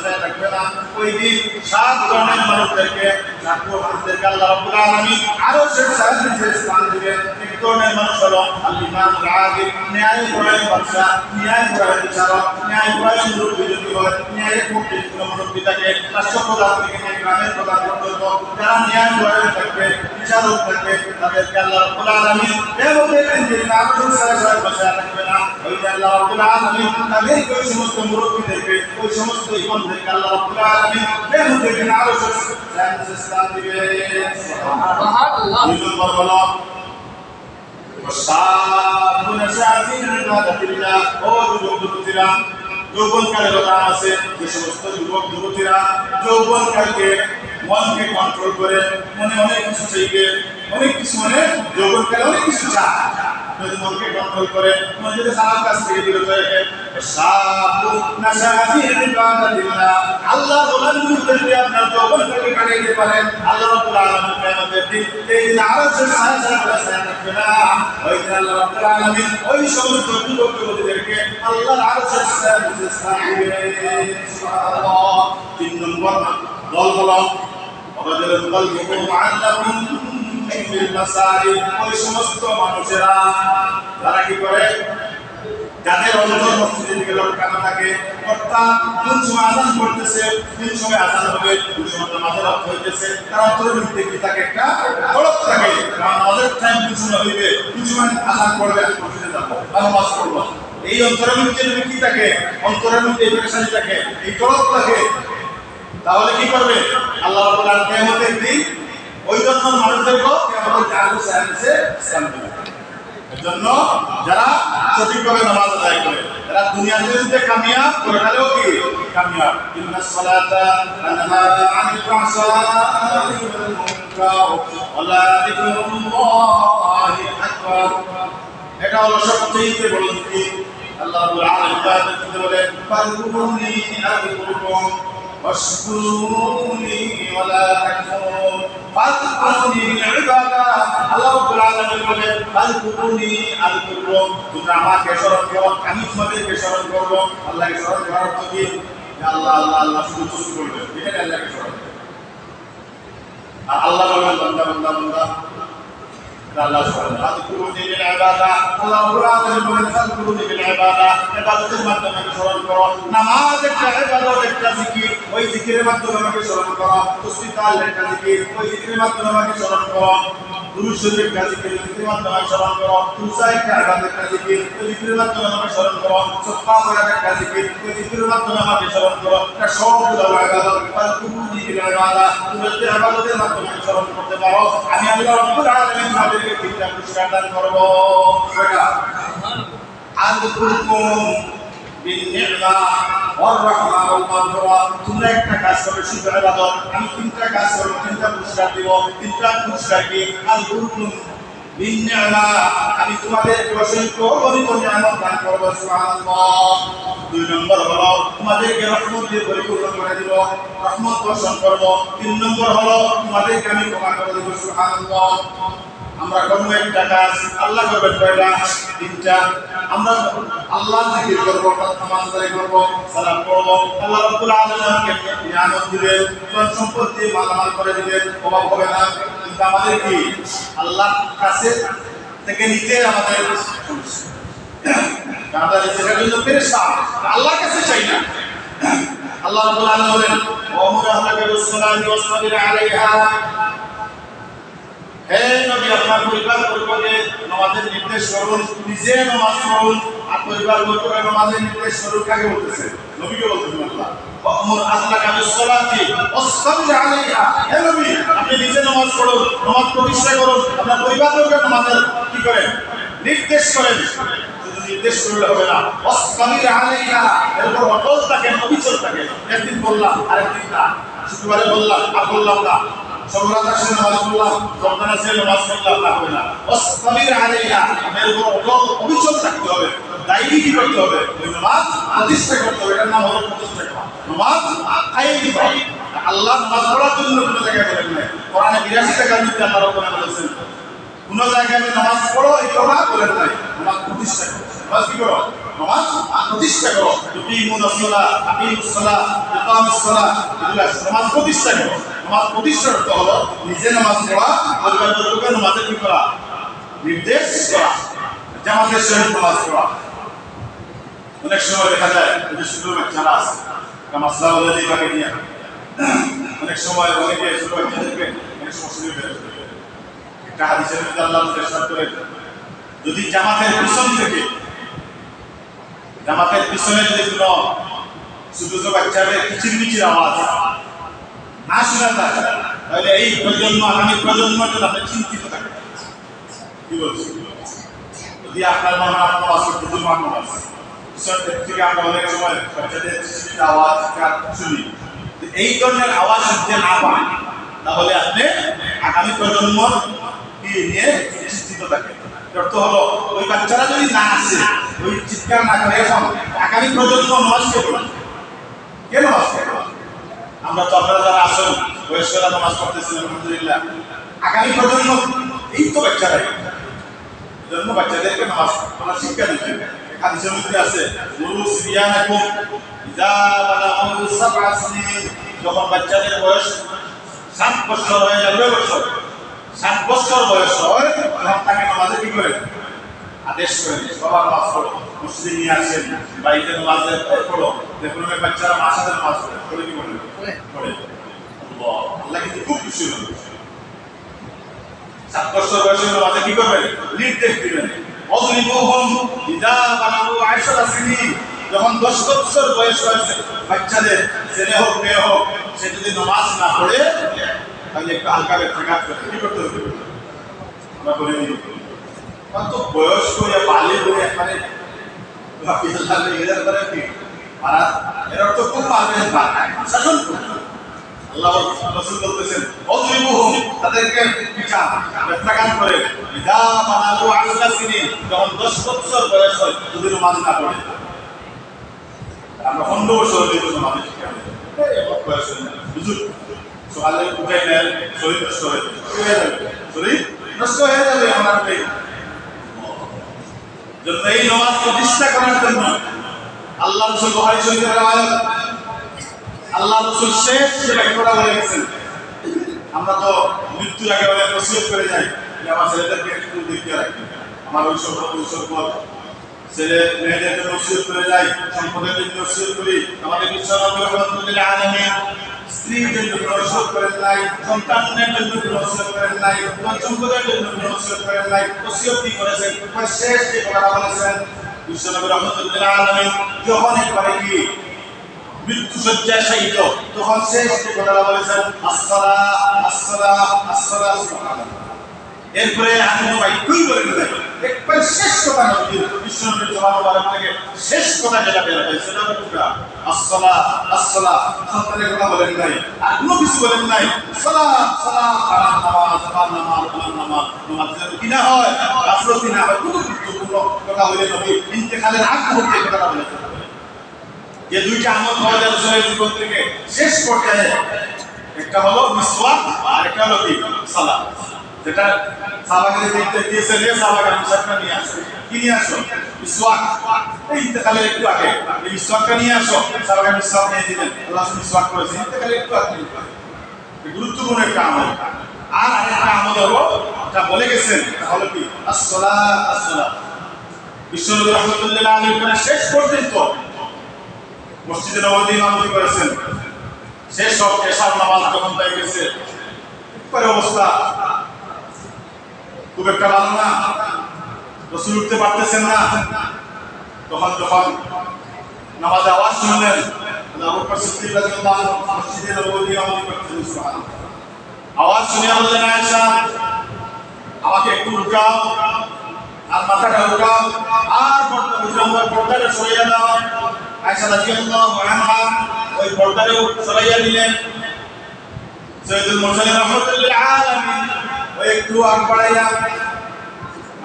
Speaker 2: ছায়া থাকবে না। ওই দিন 7 ধরনের মানুষদেরকে, 7 মানুষদেরকে আল্লাহ রাব্বুল আলামিন আরশের ছায়ার নিচে স্থান দিবেন। এক ধরনের মানুষ হলো আল-ইমামুল আদিল, ন্যায়পরায়ণ বাদশা, ন্যায়পরায়ণ বিচারক, ন্যায়পরায়ণ মুরব্বি যদি হয়, ন্যায়ের পক্ষে কোনো মুরব্বি থাকে, রাষ্ট্রপ্রধান থেকে নিয়ে গ্রামের প্রধান পর্যন্ত যারা ন্যায়পরায়ণ থাকবে, বিচারক থাকবে, তাদেরকে আল্লাহ রাব্বুল আলামিন কিয়ামতের দিন আরশের ছায়ায় বসায় রাখবে না। ওই যে আল্লাহ রাব্বুল আলামিন তাদেরকে, ওই সমস্ত মুরব্বিদেরকে, ওই সমস্ত ইমামদেরকে আল্লাহ রাব্বুল আলামিন কিয়ামতের দিন আরশের ছায়ায় নিচে স্থান দিবেন। সুবহানাল্লাহ। দুই নম্বর হলো ওয়াশাবুন শাফিন ইবাদাতিল্লাহ। ও যুবক-যুবতীরা, যৌবনকালের কথা আছে, যে সমস্ত যুবক যুবতীরা যৌবনকালকে মনকে কন্ট্রোল করে, মনে অনেক কিছু চাইবে, অনেক কিছু, মানে যৌবনকালে অনেক কিছু চায়, যদি মনকে কন্ট্রোল করে, মন যদি খারাপ কাজ থেকে বিরত থাকে, আল্লাহ গোলামদেরকে আপনার যৌবনকালকে কাটিয়ে দিতে পারেন। আল্লাহ রাব্বুল আলামিন কিয়ামতের দিন এই দিন আরশের ছায়া থাকবে না। ওই দিন আল্লাহ রাব্বুল আলামিন ওই সমস্ত যুবক যুবতীদেরকে আল্লাহর আরশের ছায়ার নিচে স্থান দিবেন। সুবহানাল্লাহ। 3 নম্বর দল হলো রাজুলুন কলবুহু মুআল্লাকুন বিল মাসাজিদ। ওই সমস্ত মানুষেরা যারা কি করে, যাদের অন্তর মসজিদের দিকে লটকানো থাকে, অর্থাৎ কোন সময় আযান করতেছে, কোন সময় আযান হবে, কোন সময় নামাজের অর্থ হইতেছে, তার অন্তরের মধ্যে কি থাকে? একটা তড়প থাকে। কারণ নামাজের টাইম কোন সময় হইবে, কোন সময় আযান করবে, মসজিদে যাবো বা নামাজ পড়বো, এই অন্তরের মধ্যে যদি কি থাকে, অন্তরের মধ্যে এই পেরেশানি থাকে, এই তড়প থাকে, তাহলে কি করবে? আল্লাহ রাব্বুল আলামিন কিয়ামতের দিন ওই জন্য মানুষদেরকে কিয়ামতের আরশের ছায়ার নিচে স্থান দিবেন। এজন্য যারা সঠিকভাবে নামাজ আদায় করে, যারা দুনিয়াতে কামিয়াব, পরকালেও কি কামিয়াব। ইন্নাস সালাতা তানহা আনিল ফাহশাই ওয়াল মুনকার ওয়া লা যিকরুল্লাহি আকবার। এটা হলো সবচেয়ে বড় জিকির। আল্লাহ রাব্বুল আলামিন বলেন, ফাযকুরুনি আযকুরকুম ওয়াশকুরুনি ওয়া লা তাকফুরুন। ফাযকুরুনি বিল ইবাদা। আল্লাহ রাব্বুল আলামিন বলেন, ফাযকুরুনি আযকুরকুম। তোমরা আমাকে স্মরণ করো, আমি তোমাদেরকে স্মরণ করব। আল্লাহকে স্মরণ করার অর্থ কি? আল্লাহ আল্লাহ আল্লাহ শুধু শুধু করবে, এটা আল্লাহকে স্মরণ করবে। আর আল্লাহ বলেন, বান্দা বান্দা বান্দা, আল্লাহ স্মরণ। ফাযকুরুনি বিল ইবাদা। আল্লাহ রাব্বুল আলামিন বলেন, ফাযকুরুনি বিল ইবাদা। ইবাদতের মাধ্যমে আমাকে স্মরণ করো। নামাজ একটা ইবাদত, একটা জিকির, ওই জিকিরের মাধ্যমে আমাকে স্মরণ করো। তাসবিহ তাহলে একটা জিকির, ওই জিকিরের মাধ্যমে আমাকে স্মরণ করো। দুরূদ শরীফের একটা জিকির, ওই জিকিরের মাধ্যমে আমাকে স্মরণ করো। তুলসা একটা ইবাদত, একটা জিকির, ওই জিকিরের মাধ্যমে আমাকে স্মরণ করো। সদকা করা একটা জিকির, ওই জিকিরের মাধ্যমে আমাকে স্মরণ করো। এটা সবগুলো ইবাদত। ফাযকুরুনি বিল ইবাদা। তুমি যদি ইবাদতের মাধ্যমে স্মরণ করতে পারো, আমি আল্লাহ রাব্বুল আলামিন তোমাদেরকে 3টা পুরস্কার দান করব। সেটা আযকুরকুম বিন নি'মা ওয়ার রাহমা ওয়াল মাগফিরা। তোমরা একটা কাজ করবে, শুধু ইবাদত, আমি 3টা কাজ করব, 3টা পুরস্কার দিব। 3টা পুরস্কার কি? আযকুরকুম বিন নি'মা, আমি তোমাদেরকে অসংখ্য অগণিত নিয়ামত দান করব। সুবহানাল্লাহ। 2 নম্বর হলো তোমাদেরকে রহমত দিয়ে পরিপূর্ণ করে দিব, রহমত বর্ষণ করব। 3 নম্বর হলো তোমাদেরকে আমি ক্ষমা করে দেব। সুবহানাল্লাহ। আমরা করব একটা কাজ, আল্লাহ করবেন কয়টা? 3টা। আমরা আল্লাহর জিকির করব, নামাজ আদায় করব, সালাত পড়ব। আল্লাহ রাব্বুল আলামিন আমাকে নিয়ামত দিবেন, ধন সম্পদ দিয়ে মালামাল করে দিবেন, অভাব হবে না। কিন্তু আমাদের কি আল্লাহর কাছে থেকে নিতে আমাদের সমস্যা, আমরা সেটার জন্য পেরেশান, আল্লাহর কাছে চাই না। আল্লাহ রাব্বুল আলামিন বলেন, ওয়া মুরাহালাকা বিস-সালাতি ওয়াসতাবির আলাইহা। হে নবী আপনার পরিবার বর্গকে নামাজের নির্দেশ করুন, নিজে নামাজ পড়ুন আর পরিবার বর্গকে নামাজের নির্দেশ করুন। কাকে বলতেছে? নবীকে বলতেছেন আল্লাহ। ওয়ামুর আহলাকা বিস-সালাতি ওয়াসতাবির আলাইহা। হে নবী আপনি নিজে নামাজ পড়ুন, নামাজ প্রতিষ্ঠা করুন, আপনার পরিবার বর্গকে নামাজের কি করেন? নির্দেশ করেন। শুধু নির্দেশ করলে হবে না, ওয়াসতাবির আলাইহা, এর উপর অটল থাকেন, অবিচল থাকেন। একদিন বললাম আরেকদিন না, শুক্রবারে বললাম আর বললাম না, সবরাত আসলে নামাজ পড়লাম, রমজান আসলে নামাজ পড়লাম, না হবে না। ওয়াসতাবির আলাইহা, এর উপর অটল অবিচল থাকতে হবে। দায়ী কি করতে হবে? ওই নামাজ প্রতিষ্ঠা করতে হবে। এটার নাম হলো প্রতিষ্ঠা করা। নামাজ কায়েম করা। আল্লাহ নামাজ পড়ার জন্য কোনো জায়গায় বলেন নাই। কোরআনে 82 টাকার মধ্যে আল্লাহ রাব্বুল বলেছেন, কোনো জায়গায় নামাজ পড়ো এই কথা বলেন নাই, নামাজ প্রতিষ্ঠা করো। নামাজ কি করো? নামাজ প্রতিষ্ঠা করো। তুকিমুনাস সালাহ, আকিমুস সালাহ, ইকামুস সালাহ, এগুলা নামাজ প্রতিষ্ঠা করো। নামাজ প্রতিষ্ঠা করতে হলো নিজে নামাজ পড়া, পরিবার বর্গকে নামাজে কি করা? নির্দেশ করা, জামাতের সহিত নামাজ পড়া। অনেক সময় দেখা যায় যে ছোট বাচ্চারা আছে, মাসলা বলে দিয়ে তাকে নিয়ে অনেক সময় অনেকে ছোট বাচ্চাদেরকে অনেক সময় শুনে ফেলে। একটা হাদিসের মধ্যে আল্লাহ ইরশাদ করেন, যদি জামাতের পিছন থেকে, জামাতের পিছনে যদি কোনো ছোট ছোট বাচ্চাদের কিচিরমিচির আওয়াজ না শোনা যায়, তাহলে এই প্রজন্ম আগামী প্রজন্মের জন্য আপনি চিন্তিত থাকেন। কি বলছি? যদি আপনার মনে আপনার আছে প্রচুর মানুষ আছে, পিছন থেকে আমরা অনেক সময় বাচ্চাদের কিচিরমিচির আওয়াজ শুনি, এই ধরনের আওয়াজ শুনতে না পান, তাহলে আপনি আগামী প্রজন্মর নিয়ে চিন্তিত থাকেন। অর্থ হলো ওই বাচ্চারা যদি না আসে, ওই চিৎকার না করে, এখন আগামী প্রজন্ম নামাজ কে পড়বে? কে নামাজ পড়বে? আমরা তো আপনারা যারা আসেন বয়স্করা নামাজ পড়তেছেন আলহামদুলিল্লাহ, আগামী প্রজন্ম এই তো বাচ্চারাই, জন্ম বাচ্চাদেরকে নামাজ পড়ার শিক্ষা দিতে হাদিসের মধ্যে আছে, মুরু সিবিয়ানাকুম ইযা বালাগু সাবআ সিনিন, যখন বাচ্চাদের বয়স 7 বছর হয়ে যাবে, 7 বছর বয়স হয়, তখন তাকে নামাজে কি করে? আদেশ করে দিন, বাবা নামাজ পড়ো, মসজিদে নিয়ে আসেন, বাড়িতে নামাজে পড়ো। দেখুন বাচ্চারা মার সাথে নামাজ পড়ে, কি বলে? পড়ে। আল্লাহ কিন্তু খুব খুশি হল। 7 বছর বয়সে নামাজে কি করবেন? নির্দেশ দিবেন। অযরিবুহুম ইযা বালাগু 10 সিনিন, যখন 10 বছর বয়স হয়েছে বাচ্চাদের, ছেলে হোক মেয়ে হোক, সে যদি নামাজ না পড়ে তাহলে একটু হালকা ব্যথাঘাত করে কি করতে হবে? আমরা করে নিই। কত বয়স করে বালি করে একবারে এদের করে কি আর এর অর্থ খুব পারবেন না, শাসন করুন। আল্লাহ রাসূল বলতেছেন, অযরিবুহুম, তাদেরকে পিটা ব্যথাঘাত করে, ইযা বালাগু 10 সিনিন, যখন 10 বছর বয়স হয় যদি নামাজ না পড়ে। আমরা 15 বছর হলে তো নামাজ শিখে আমাদের এই বয়স হয় না, বুঝুন সকালে উঠে নেন, শরীর নষ্ট হয়ে যাবে, শরীর নষ্ট হয়ে যাবে। আমার জন্য এই নামাজ প্রতিষ্ঠা করার জন্য আল্লাহ রাসূল বুখারী শরীফের রাওয়ায়াত, আল্লাহ রাসূল শেষ যে বাক্যটা বলে গেছেন, আমরা তো মৃত্যুর আগে অনেক ওসিয়ত করে যাই যে আমার ছেলেদেরকে একটু দেখতে রাখবেন, আমার ওই সম্পদ ছেলে মেয়েদের জন্য ওসিয়ত করে যাই, সম্পদের জন্য ওসিয়ত করি। আমাদের বিশ্বনবী রাহমাতুল্লাহ আলাইহি স্ত্রীদের জন্য ওসিয়ত করেন নাই, সন্তানদের জন্য ওসিয়ত করেন নাই, সম্পদের জন্য ওসিয়ত করেন নাই। ওসিয়ত কি করেছেন? শেষ যে কথা বলেছেন বিশ্বনবী রাহমাতুল্লাহ আলাইহি যখন একবারে কি মৃত্যু শয্যায় শায়িত, তখন শেষ যে কথা বলেছেন, আসসালাহ আসসালাহ আসসালাহ, সুবহানাল্লাহ। এরপরে আমি বাক্যই বলে নাই, একবার শেষ কথা নবী বিশ্বনবীর জবান মুবারক থেকে শেষ কথা যেটা বের হয়েছে সেটা হলো আসসালাহ আসসালাহ। সন্তানের কথা বলেন নাই, আর কোনো কিছু বলেন নাই। সালাত সালাত আলা নামাজ নামাজ নামাজ নামাজ কি না হয়, গাফলতি না হয়, কোনো গুরুত্বপূর্ণ কথা হইলে নবী ইন্তেকালের আগ মুহূর্তে কথা বলেছেন। যে দুইটা আমল পাওয়া যায় রাসূলের জীবন থেকে শেষ পর্যায়ে, একটা হলো মিসওয়াক আর একটা হলো কি সালাত, যেটা সাহাবাকে দেখতে দিয়েছে, রে সাহাবাকে মিসওয়াকটা নিয়ে আসো, কি নিয়ে আসো? মিসওয়াক। এই ইন্তেকালের একটু আগে এই মিসওয়াকটা নিয়ে আসো, সাহাবাকে মিসওয়াক নিয়ে দিলেন, আল্লাহ মিসওয়াক করেছে ইন্তেকালের একটু আগে। গুরুত্বপূর্ণ একটা আমল। আর আরেকটা আমল হলো যা বলে গেছেন, হলো কি আসসালাত আসসালাত। বিশ্বনবী রাহমাতুল্লাহ আলাইহি শেষ পর্যন্ত মসজিদে নববী ইমামতি করেছেন, শেষ এশার নামাজ যখন হয়ে গেছে, পরে অবস্থা খুব একটা ভালো না, রাসূল উঠতে পারতেছেন না। যখন নামাজে আওয়াজ শুনলেন, আবু বকর সিদ্দিক রাদিয়াল্লাহু আনহু মসজিদে নববী আমল করতেন। সুবহানাল্লাহ। আওয়াজ শুনে বললেন, আয়েশা আমাকে একটু উঠাও, আর মাথাটা উঠাও, আর পর্দাটা সরিয়ে দাও। আয়েশা রাদিয়াল্লাহু আনহা ওই পর্দাটা সরাইয়া দিলেন। সাইয়্যিদুল মুরসালিন রাহমাতুল লিল আলামিন ওই একটু আগ বাড়াইয়া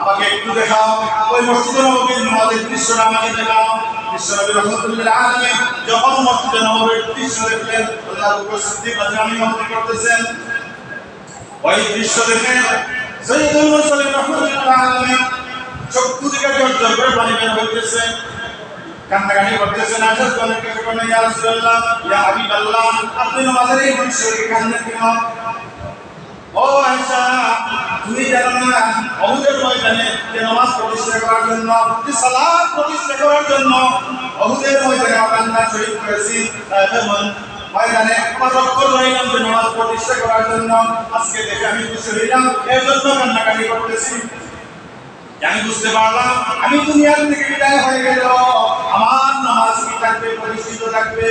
Speaker 2: আমাকে একটু দেখাও, ওই মসজিদে নববীর নামাজের দৃশ্যটা আমাকে দেখাও। বিশ্বনবী রাহমাতুল লিল আলামিন যখন মসজিদে নববীর দৃশ্য দেখলেন, আবু বকর সিদ্দিক রাদিয়াল্লাহু আনহু করতেছেন, ওই দৃশ্য দেখে সাইয়্যিদুল মুরসালিন রাহমাতুল লিল আলামিন চক্ষু থেকে ঝরঝর করে পানি বের হইতেছে, কান্নাকাটি করতেছেন। আয়েশা বলেন, ইয়া রাসূলুল্লাহ, ইয়া হাবিবাল্লাহ, আপনি নামাজের এই দৃশ্য দেখে কান্না কেন? ও আয়েশা, তুমি জানো না উহুদের ময়দানে যে নামাজ প্রতিষ্ঠা করার জন্য, যে সালাত প্রতিষ্ঠা করার জন্য উহুদের ময়দানে কান্না শহীদ করেছি, ময়দানে আমার রক্ত ঝরাইলাম যে নামাজ প্রতিষ্ঠা করার জন্য। আজকে দেখে আমি খুশি হইলাম, এর জন্য কান্নাকাটি করতেছি। আমি বুঝতে পারলাম আমি দুনিয়ার থেকে বিদায় হয়ে গেল, আমার নামাজ কি থাকবে, প্রতিষ্ঠিত থাকবে।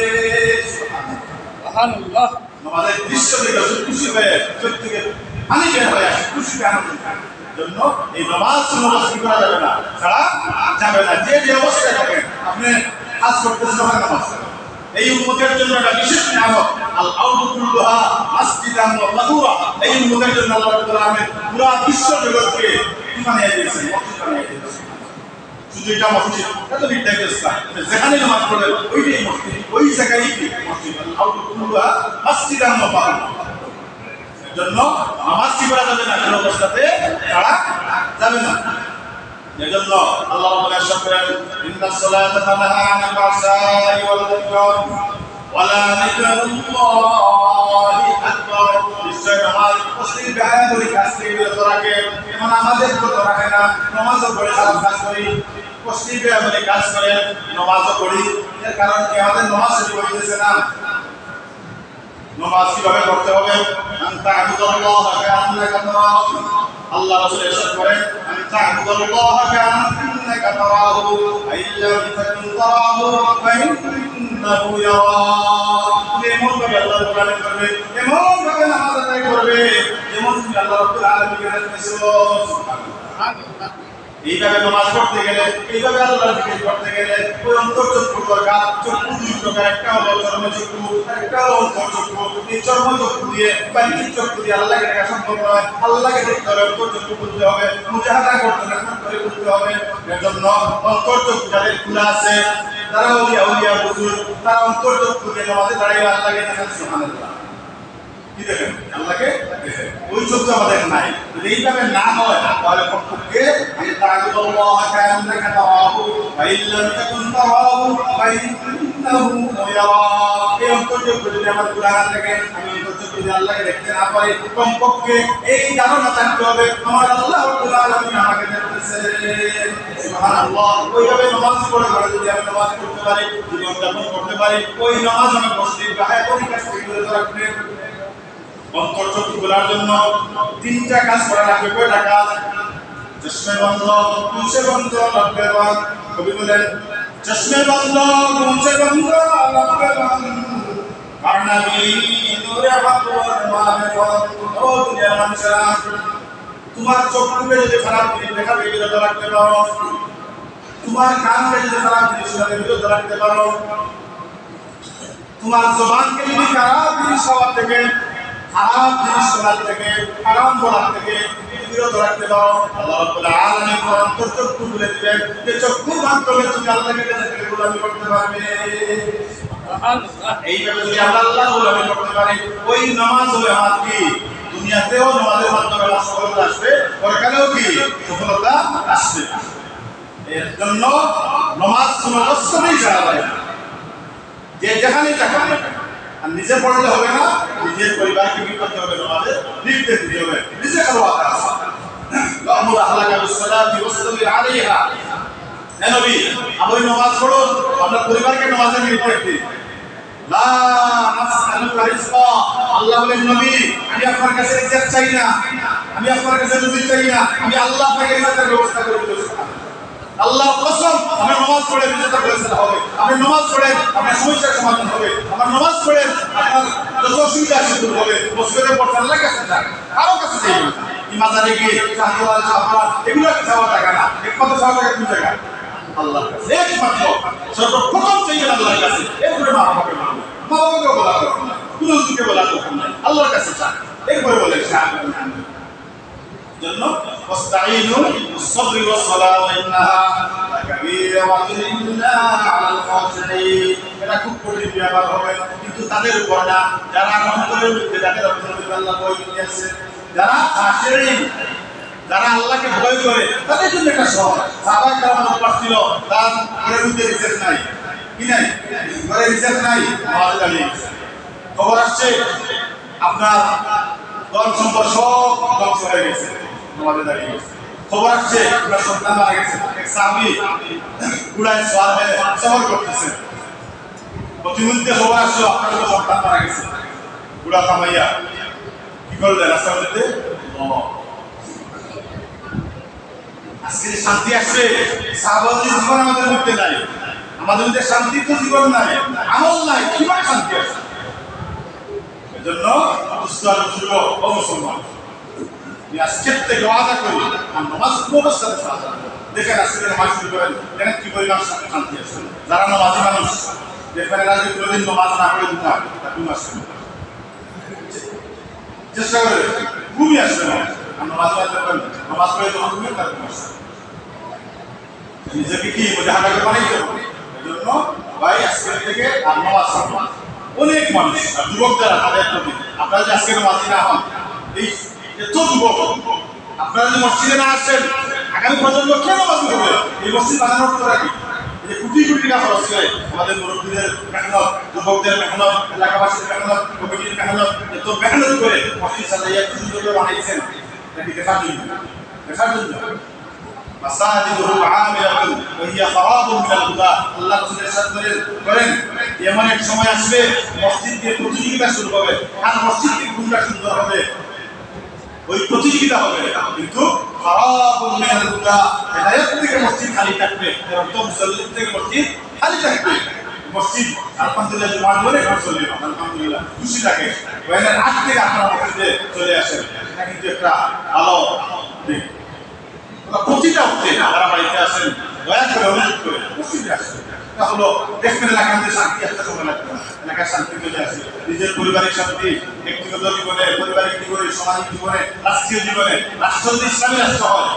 Speaker 2: সুবহানাল্লাহ। আমাদের দৃশ্য দেখে খুশি হয়ে চোখ থেকে পানি বের হয়ে আসে, খুশিতে আনন্দ জন্য এই নামাজ নষ্ট করা যাবে না, ছাড়া যাবে না। যে অবস্থায় থাকেন আপনি কাজ করতেছেন, ওখানে নামাজ এই উম্মতের জন্য একটা বিশেষ নিয়ামত। আল আউযু কুল্লুহা মাসজিদান ওয়া তাহুরা। এই উম্মতের জন্য আল্লাহ রাব্বুল আলামিন পুরো বিশ্ব জগৎকে কি বানিয়ে দিয়েছেন, মসজিদ বানিয়ে দিয়েছেন। শুধু এটা মসজিদ, এটা বিদ্যাকেস্থান, যেখানে নামাজ পড়ে ওইটাই মসজিদ, ওই জায়গায় মসজিদ। আল আউযু কুল্লুহা মাসজিদান ওয়া তাহুরা। জন্য নামাজ কি করা যাবে না, কোনো অবস্থাতে ছাড়া যাবে না। এজন্য আল্লাহ রাব্বুল আলামিন বলেন, ইন্নাস সালাতা তানহা আনিল ফাহশাই ওয়াল মুনকার ওয়া লা যিকরুল্লাহি আকবার। নিশ্চয় নামাজ মুসলিম বেহায়াতের কাজ থেকে বিরত রাখে। এমন আমাদের বিরত রাখে না, নামাজও পড়ে খারাপ কাজ করি, মুসলিম বেহায়াতের কাজ করে নামাজও পড়ি। এর কারণ কি, আমাদের নামাজ শুরু হইতেছে না। নামাজ কিভাবে পড়তে হবে? আনতা আবুদুল্লাহ কাআন্নাকা তারাহু। আল্লাহ রাসূল ইরশাদ করেন, আনতা আবুদুল্লাহ কাআন্নাকা তারাহু আইল্লাম তাকুন তারাহু ফাইন্নাহু ইয়ারাক। তুমি এমন ভাবে আল্লাহর ইবাদত করবে, এমন ভাবে নামাজ আদায় করবে যেমন তুমি আল্লাহ রাব্বুল আলামিনের কাছে সুবহানাল্লাহ। এইভাবে নামাজ পড়তে গেলে, এইভাবে আল্লাহর জিকির করতে গেলে ওই অন্তর্চক্ষু দরকার। চক্ষু দুই প্রকার, একটা হলো চর্মচক্ষু, একটা হলো অন্তর্চক্ষু। এই চর্মচক্ষু দিয়ে বাহ্যিক চক্ষু দিয়ে আল্লাহকে দেখা সম্ভব নয়, আল্লাহকে দেখতে হলে অন্তর্চক্ষু খুলতে হবে, মুজাহাদা করতে হলে করে খুলতে হবে। এর জন্য অন্তর্চক্ষু যাদের খোলা আছে, তারা আউলিয়া হুজুর, তারা অন্তর্চক্ষু দিয়ে নামাজে দাঁড়িয়ে আল্লাহকে দেখেন। সুবহানাল্লাহ। কি দেখেন? আল্লাহকে দেখেন। ওই চোখটা আমাদের নাই। যদি এইভাবে না হয় তাহলে কমপক্ষে আল্লাহ কাআন্নাকা তারাহু ওয়া ইল্লাম তাকুন তারাহু ফাইন্নাহু ইয়ারাক। এই অন্তর্চক্ষু যদি আমার খোলা না থাকে, আমি অন্তর্চক্ষু যদি আল্লাহকে দেখতে না পারি, কমপক্ষে এই ধারণা থাকতে হবে আমার আল্লাহ রাব্বুল আলামিন আমাকে দেখতেছে। সুবহানাল্লাহ। ওইভাবে নামাজ পড়ে যদি আমি নামাজ পড়তে পারি, যদি উদযাপন করতে পারি, ওই নামাজ আমার মুসলিম বাহায়ের কাছ থেকে বিরত রাখবে। অন্তর্চক্ষু খোলার জন্য তিনটা কাজ করা লাগবে। কয়টা কাজ? চশমে বন্ধ, মুছে বন্ধ, লব্বে বন্ধ। কবি বলেন, চশমে বন্ধ, মুছে বন্ধ, লব্বে বন্ধ, কারনাবি নূরে হাকুর মাবে বন্ধ। ও দুনিয়ার মানুষেরা, তোমার চক্ষুকে যদি খারাপ জিনিস দেখা থেকে বিরত রাখতে পারো, তোমার কানকে যদি খারাপ জিনিস থেকে বিরত রাখতে পারো, তোমার জবানকে যদি খারাপ জিনিস খাওয়ার থেকে, খারাপ জিনিস শোনার থেকে, হারাম বলার থেকে বিরত রাখতে পারো, আল্লাহ রাব্বুল আলামিন অন্তর্চক্ষু খুলে দিবেন। যে চক্ষুর মাধ্যমে তুমি আল্লাহকে দেখে গোলামি করতে পারবে। এইভাবে যদি আমরা আল্লাহ গোলামি করতে পারি, ওই নামাজ হবে আমার কি দুনিয়াতেও নামাজের মাধ্যমে সফলতা আসবে, পরকালেও কি সফলতা আসবে। এর জন্য নামাজ কোনো অবস্থাতেই ছাড়া যায় না, যে যেখানেই থাকেন। আর নিজে পড়লে হবে না, নিজের পরিবারকে কি করতে হবে? নামাজের নির্দেশ দিতে হবে। নিজে করওয়াতে আছে লামুর আহলাকা বিসসালাতি ওয়াসতাবির আলাইহা। হে নবী, আপনি নামাজ পড়ুন, আপনার পরিবারকে নামাজের নির্দেশ দিন। লা নাসআলুকা রিজকা। আল্লাহ বলেন, নবী আমি আপনার কাছে রিজিক চাই না, আমি আপনার কাছে রুজি চাই না, আমি আল্লাহ আপনাকে রিজিকের ব্যবস্থা করে দেব। আল্লাহ কসম, আমার নামাজ পড়ে রিজিকের ব্যবস্থা হবে, আপনি নামাজ পড়ে আপনার সমস্যার সমাধান হবে, আমার নামাজ পড়ে আপনার যত অসুবিধা আছে দূর হবে। মসজিদের পর আল্লাহর কাছে যান, কারো কাছে যাইবেন না। ইমাদারে গিয়ে চাঁদওয়াল চাঁদওয়াল এগুলো চাওয়া টাকা না, একমাত্র চাওয়া টাকা কোন জায়গা? আল্লাহর কাছে একমাত্র সর্বপ্রথম চাইবেন আল্লাহর কাছে, এরপরে মা বাবাকে বলবেন, মা বাবাকে বলা করবেন না, দুজনকে বলা করবেন না, আল্লাহর কাছে চান, এরপরে বলে চান। জন্য ওয়াস্তাঈনু বিস-সাবরি ওয়াস-সালাহ ইন্নাহা লাকাবীরাতুন ইল্লা আলাল খাশিঈন। এটা খুব কঠিন ব্যাপার হবে, কিন্তু তাদের উপর না যারা অন্তরের মধ্যে যাদের অন্তরের মধ্যে আল্লাহ ভয় নিয়েছে, যারা খাশিঈন, যারা আল্লাহকে ভয় করে, তাদের জন্য একটা সহজ। সাহাবায়ে কেরামের অভ্যাস ছিল, তার ঘরের মধ্যে রিসেট নাই, কি নাই, ঘরে রিসেট নাই, নামাজে দাঁড়িয়ে গেছে। খবর আসছে আপনার দল সম্পদ সব ধ্বংস হয়ে গেছে, নামাজে দাঁড়িয়ে গেছে। খবর আসছে আপনার সন্তান মারা গেছে, এক সাহাবী গুড়ায় সোয়ার হয়ে সফর করতেছে। প্রতিমধ্যে খবর আসলো আপনার তো সন্তান মারা গেছে, গুড়া থামাইয়া কি করলেন রাস্তার মধ্যে? আজকে শান্তি আসছে, সাহাবাদের জীবন আমাদের মধ্যে নাই, আমাদের মধ্যে শান্তি তো জীবন নাই, আমল নাই, কিভাবে শান্তি আসছে? এজন্য মুসলমান আজকের থেকে ওয়াদা করি নামাজ অবস্থাতে দেখেন আজকে নামাজ শুরু করেন, দেখেন কি পরিমাণ শান্তি আছে। যারা নামাজি মানুষ দেখবেন এরা যদি কোনোদিন নামাজ না করে দিতে হয় তা ঘুম আসবে না, চেষ্টা করে ঘুমই আসবে না। নামাজ নামাজ পড়ে যখন ঘুমিয়ে তার ঘুম আসবে, নিজেকে কি হাঁটাকে বানাইতে হবে। এই জন্য ভাই আজকের থেকে আর নামাজ পড়বেন। অনেক মানুষ আর যুবক যারা তাদের প্রতি আপনারা যে আজকে নামাজি না হন, এই এত যুবক আপনারা যে মসজিদে না আসছেন, আগামী প্রজন্ম কেন নামাজি হবে? এই মসজিদ বানানোর তো রাখি যে কোটি কোটি টাকা খরচ করে আমাদের মুরব্বীদের মেহনত, যুবকদের মেহনত, এলাকাবাসীর মেহনত, কমিটির মেহনত, এত মেহনত করে মসজিদ সাজাইয়া কি সুন্দর করে বানাইছেন, নাকি দেখার জন্য? দেখার জন্য মাসাজিদুহু আমিরাতুন ওয়া হিয়া খারাবুন মিনাল হুদা। আল্লাহ রাসূল ইরশাদ করেন এমন এক সময় আসবে মসজিদ দিয়ে প্রতিযোগিতা শুরু হবে, আর মসজিদ থেকে কোনটা সুন্দর হবে ওই প্রতিযোগিতা হবে, কিন্তু খারাবুন মিনাল হুদা হেদায়েত থেকে মসজিদ খালি থাকবে, এর অর্থ মুসল্লিদের থেকে মসজিদ খালি থাকবে। মসজিদ আলহামদুলিল্লাহ জুমার বলে মুসল্লি আলহামদুলিল্লাহ খুশি থাকে, ওখানে রাত থেকে আপনারা মসজিদে চলে আসেন, এটা কিন্তু একটা ভালো দিক। প্রতিটা হচ্ছে যারা বাড়িতে আসেন দয়া করে অনুরোধ করে মসজিদে আসেন, এটা হলো দেখবেন এলাকার মধ্যে শান্তি আসতে সময় লাগবে না, এলাকার শান্তি চলে আসে। নিজের পরিবারের শান্তি, ব্যক্তিগত জীবনে, পারিবারিক জীবনে, সামাজিক জীবনে, রাষ্ট্রীয় জীবনে। রাষ্ট্র যদি ইসলামী রাষ্ট্র হয়,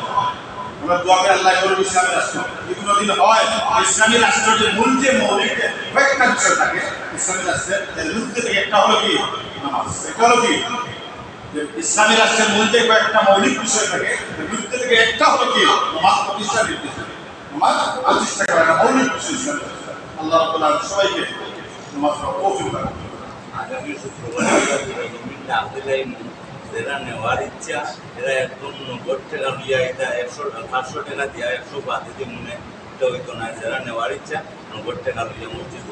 Speaker 2: আমরা দোয়া করে আল্লাহ করব ইসলামী রাষ্ট্র যদি কোনোদিন হয়, ইসলামী রাষ্ট্রের যে মূল যে মৌলিক কয়েকটা বিষয় থাকে ইসলামী রাষ্ট্রের, এর মধ্যে থেকে একটা হলো কি নামাজ। এটা হলো কি ইসলামী রাষ্ট্রের মধ্যে কয়েকটা মৌলিক বিষয় থাকে, এর মধ্যে থেকে একটা হলো কি নামাজ প্রতিষ্ঠা নির্দেশ, নামাজ প্রতিষ্ঠা করা একটা মৌলিক বিষয় ইসলামী রাষ্ট্র। আল্লাহ রাব্বুল আলামিন সবাইকে নামাজ পড়ার তৌফিক দান করুন।
Speaker 3: আগামী শুক্রবার যারা নেওয়ার ইচ্ছা এরা একদম 90 টাকা লইয়া এটা 500 টাকা দিয়া 100 বাদ দিতে মনে এটা হইতো না। যারা নেওয়ার ইচ্ছা 90 টাকা লইয়া মসজিদ